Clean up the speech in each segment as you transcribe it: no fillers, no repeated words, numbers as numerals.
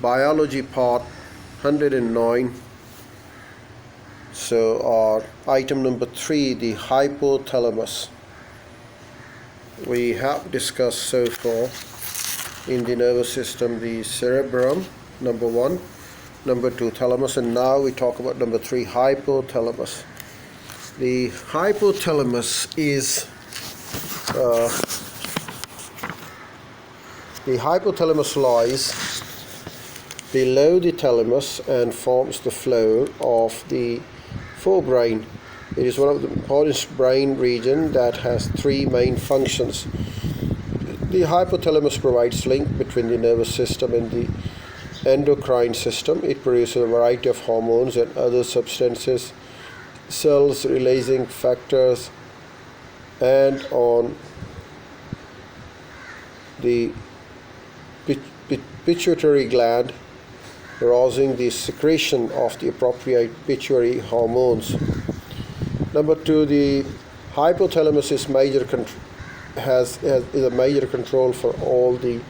Biology part 109. So our item number 3, the hypothalamus. We have discussed so far in the nervous system the cerebrum, number 1, number 2 thalamus, and now we talk about number 3, hypothalamus. The hypothalamus is lies below the thalamus and forms the floor of the forebrain. It is one of the important brain region that has 3 main functions. The hypothalamus provides link between the nervous system and the endocrine system. It produces a variety of hormones and other substances, cells releasing factors, and on the pituitary gland, arousing the secretion of the appropriate pituitary hormones. Number 2, the hypothalamus is a major control for all the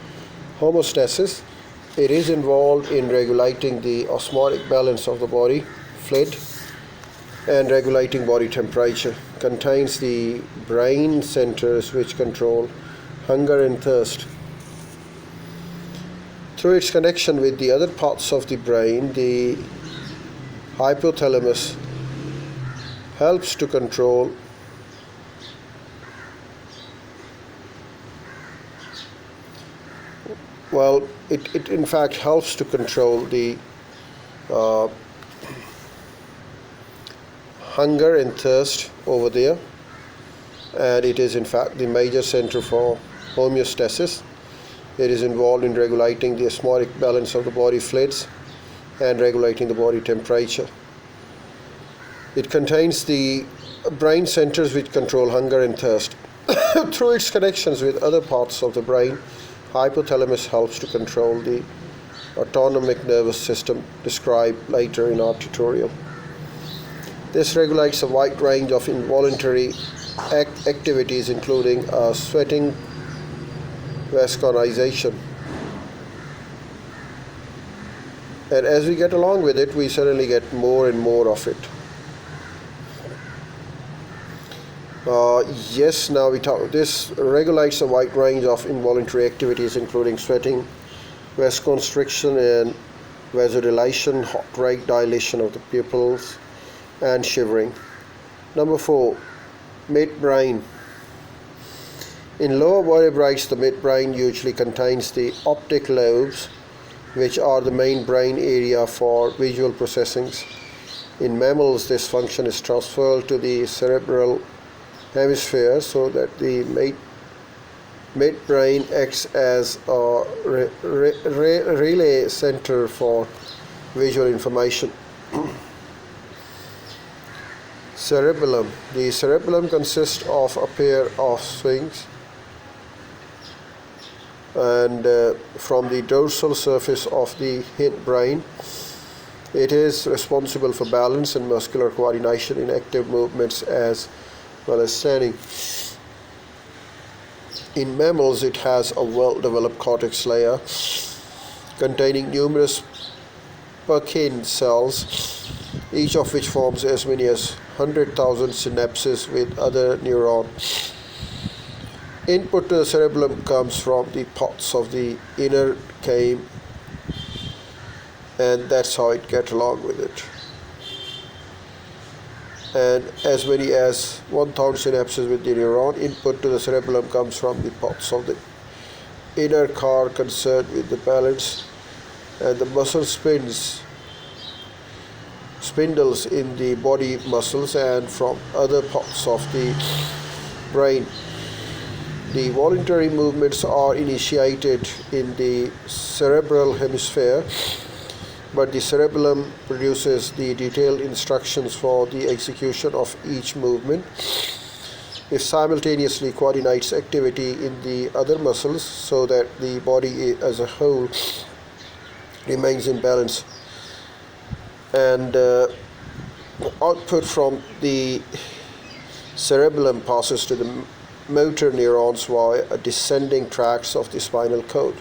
homeostasis. It is involved in regulating the osmotic balance of the body fluid and regulating body temperature. Contains the brain centers which control hunger and thirst. Through its connection with the other parts of the brain, the hypothalamus helps to control it in fact helps to control the hunger and thirst over there, and it is in fact the major center for homeostasis. It is involved in regulating the osmotic balance of the body fluids and regulating the body temperature. It contains the brain centers which control hunger and thirst. Through its connections with other parts of the brain, hypothalamus helps to control the autonomic nervous system described later in our tutorial. This regulates a wide range of involuntary activities including sweating, vascularization, and as we get along with it, we suddenly get more and more of it. Now we talk. This regulates a wide range of involuntary activities including sweating, vasoconstriction and vasodilation, heart rate, dilation of the pupils, and shivering. Number 4, midbrain. In lower vertebrates, the midbrain usually contains the optic lobes, which are the main brain area for visual processing. In mammals, this function is transferred to the cerebral hemisphere so that the midbrain acts as a relay center for visual information. Cerebellum. The cerebellum consists of a pair of swings and from the dorsal surface of the hindbrain. It is responsible for balance and muscular coordination in active movements as well as standing. In mammals, it has a well-developed cortex layer containing numerous Purkinje cells, each of which forms as many as 100,000 synapses with other neurons. Input to the cerebellum comes from the parts of the inner came, and that's how it gets along with it. And as many as 1,000 synapses with the neuron. Input to the cerebellum comes from the parts of the inner car concerned with the balance and the muscle spindles in the body muscles, and from other parts of the brain. The voluntary movements are initiated in the cerebral hemisphere, but the cerebellum produces the detailed instructions for the execution of each movement. It simultaneously coordinates activity in the other muscles so that the body as a whole remains in balance. And output from the cerebellum passes to the motor neurons via descending tracts of the spinal cord.